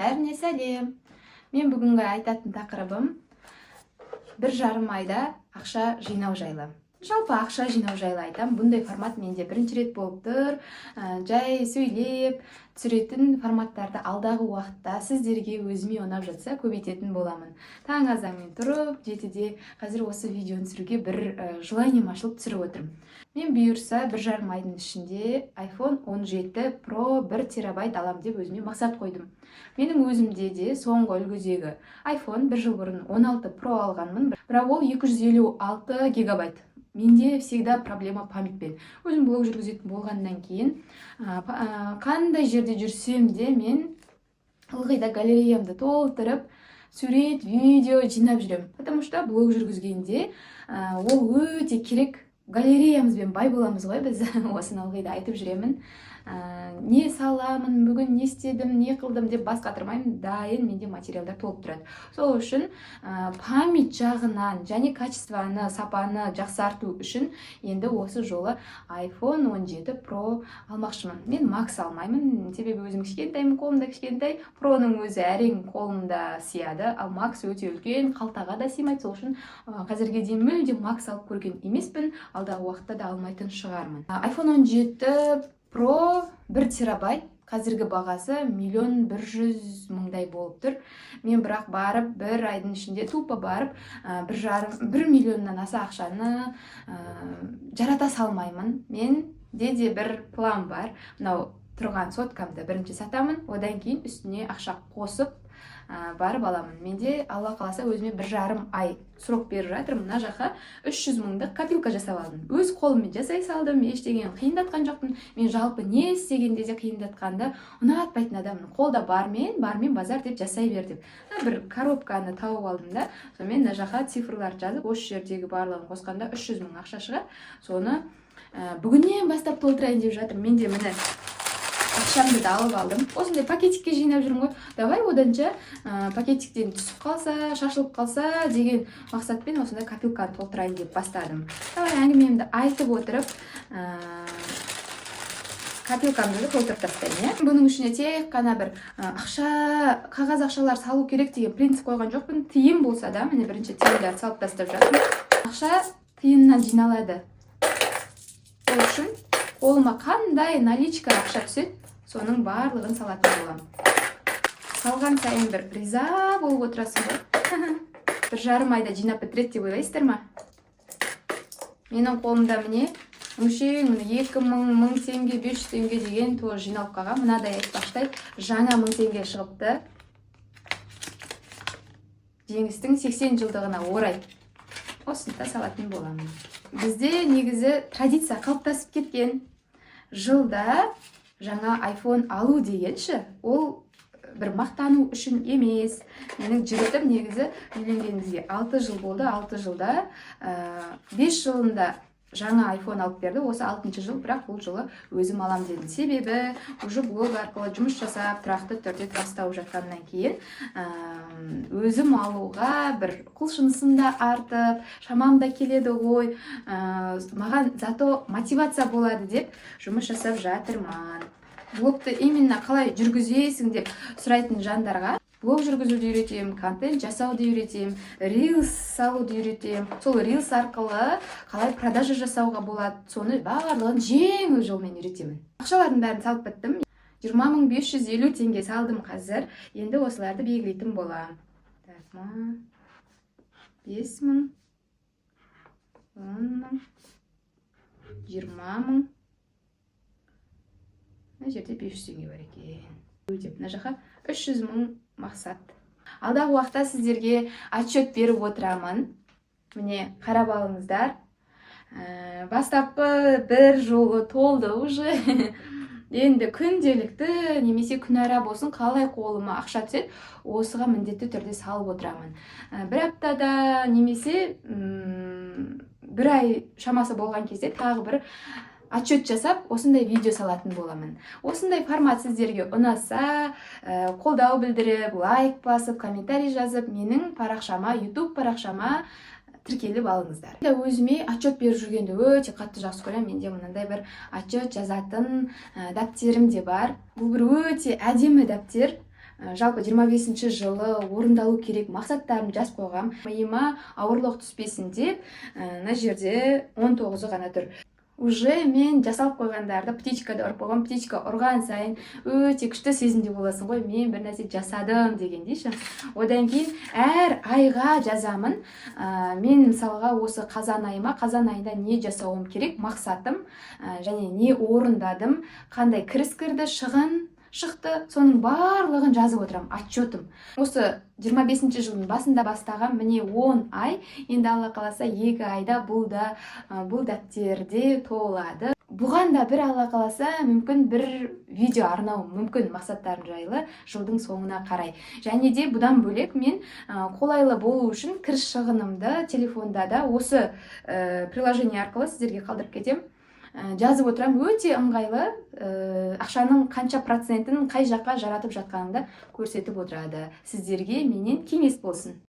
бәріне сәлем. Мен бүгінгі айтатын тақырыбым 1,5 айда ақша жинау жайлы. Жалпы ақша жинау жайлы айтам. Бұндай формат менде бірінші рет болып тұр. Жай сөйлеп түсіретін форматтарды алдағы уақытта сіздерге өзіме ұнап жатса көбейтетін боламын. Таң азанмен тұрып, 7-де қазір осы видеоны түсіруге бір желанием ашылып түсіріп отырмын. Мен бұйырса 1,5 айдың ішінде iPhone 17 Pro 1 терабайт алам деп өзіме мақсат қойдым. Менің өзімде де соңғы үлгідегі iPhone 1 жыл бұрын 16 Pro алғанмын, бірақ ол 256 гигабайт. Менде всегда проблема памятпен. Өзім блог жүргізетін болғаннан кейін, қандай жерде жүрсем де мен ылғи да галереямды толтырып, сурет, видео жинап жүрем. Потому что блог жүргізгенде ол өте керек. Галереямызбен бай боламыз ғой біз. Осыны ылғи да айтып жүремін. Не саламын, бүгін не істедім, не қылдым деп бас қатырмаймын, дайын менде материалдар толып тұрады. Сол үшін память жағынан және качествоны, сапаны жақсарту үшін енді осы жолы iPhone 17 Pro алмақшымын. Мен Max алмаймын, себебі өзім кішкентаймын, қолымда кішкентай. Pro'ның өзі әрең қолымда сияды, ал Max өте үлкен, қалтаға да сыймайды. Сол үшін қазірге дейін мүлде Max алып көрген емеспін, алдағы уақытта да алмайтын шығармын. iPhone 17 Pro 1 терабайт, қазіргі бағасы 1,1 болып тұр. Мен бірақ барып, бір айдың ішінде тупа барып, 1 миллионнан аса ақшаны жарата салмаймын. Менде де бір план бар. Мынау тұрған соткамды бірінші сатамын, одан кейін үстіне ақша қосып барып аламын. Менде алла қаласа өзіме 1,5 ай срок беріп жатыр. Мына жаққа 300 мыңдық копилка жасап алдым. Өз қолыммен жасай салдым, ештеңені қиындатқан жоқпын. Мен жалпы не істегенде де қиындатқанды ұнатпайтын адаммын. Қолда бармен базар деп жасай бер деп. Бір коробканы тауып алдым да, сонымен мына жаққа цифрлар жазып, осы жердегі барлығын қосқанда 300 мың ақша шығады. Соны бүгіннен бастап толтырайын деп жатырмын. Менде міне ақшамды да алып алдым. Осындай пакетикке жинап жүрмін ғой. Давай оданша пакетиктен түсіп қалса, шашылып қалса деген мақсатпен осындай копилканы толтырайын деп бастадым. Давай әңгімемді айтып отырып, копилкамды толтырып тастайын. Бұның ішіне тек қана бір қағаз ақшалар салу керек деген принцип қойған жоқпын. Тиын болса да, міне бірінші тиындарды салып тастап жатырмын. Ақша тиыннан жиналады. Ол үшін қолыма қандай наличка ақша түседі, соның барлығын салатын болам. Салған сайын бір риза болып отырасың ғой. 1,5 айда жинап бітіреді деп ойлайсыздар ма? Менің қолымда міне 2,000, 1000 теңге, 500 теңге деген тоже жиналып қалған. Мынадай айтпақтай жаңа 1000 теңге шығыпты. Жеңістің 80 жылдығына орай. Осында салатын боламын. Бізде негізі традиция қалыптасып кеткен. Жылда жаңа iPhone алу дегенші, ол бір мақтану үшін емес. Менің жігітім негізі үйленгенімізге 6 жыл болды. 6 жылда 5 жылында жаңа iPhone алып берді. Осы 6-шы жыл, бірақ бұл жылы өзім алам дедім. Себебі уже блог арқылы жұмыс жасап, тұрақты түрде тастау жатқаннан кейін өзім алуға бір құлшынысым да артып, шамам да келеді ғой, маған зато мотивация болады деп жұмыс жасап жатырмын. Блогты именно қалай жүргізесің деп сұрайтын жандарға блог жүргізуді үйретем, контент жасауды үйретем, рилс салуды үйретем. Сол рилс арқылы қалай продажа жасауға болады, соны барлығын жеңіл жолмен үйретемін. Ақшалардың бәрін салып біттім. 20.550 теңге салдым қазір. Енді осыларды белгілейтін болам. 5.000, 10.000, 20.000. Мына жерде 500 теңге бар екен. Мына жаққа 300 мың мақсат. Алдағы уақытта сіздерге отчет беріп отырамын. Міне қарап алыңыздар. Бастапқы бір жолы толды уже. Енді күнделікті немесе күнара болсын қалай қолыма ақша түседі, осыға міндетті түрде салып отырамын. Бір аптада немесе бір ай шамасы болған кезде тағы бір отчет жасап, осындай видео салатын боламын. Осындай формат сіздерге ұнаса, қолдау білдіріп, лайк басып, комментарий жазып, менің парақшама, YouTube парақшама тіркеліп алыңыздар. Өзіме отчет беріп жүргенді өте қатты жақсы көремін. Менде мынандай бір отчет жазатын дәптерім де бар. Бұл бір өте әдемі дәптер. жалпы 25 жылы орындалу керек мақсаттарымды жазып қойғам. Миыма ауырлық түспесін деп, мына жерде 19-ы ғана тұр. Уже мен жасалып қойғандарды птичкада ұрып қойғам. Птичка ұрған сайын өте күшті сезімде боласың ғой, мен бір нәрсе жасадым дегендей ше. Одан кейін әр айға жазамын. Мен мысалға осы қазан айында не жасауым керек, мақсатым, және не орындадым, қандай кіріс кірді, шығын шықты, соның барлығын жазып отырам, отчетым. Осы 25 жылдың басында бастаған, міне 10 ай, енді Алла қаласа 2 айда бұл дәптерде толады. Бұған да бір Алла қаласа мүмкін бір видео арнау мүмкін мақсаттарым жайлы жылдың соңына қарай. Және де бұдан бөлек мен қолайлы болу үшін кіріс шығынымды телефонда да осы приложение арқылы сіздерге қалдырып кетем. Жазып отырам, өте ыңғайлы, ақшаның қанша процентін қай жаққа жаратып жатқанымды көрсетіп отырады. Сіздерге менен кеңес болсын.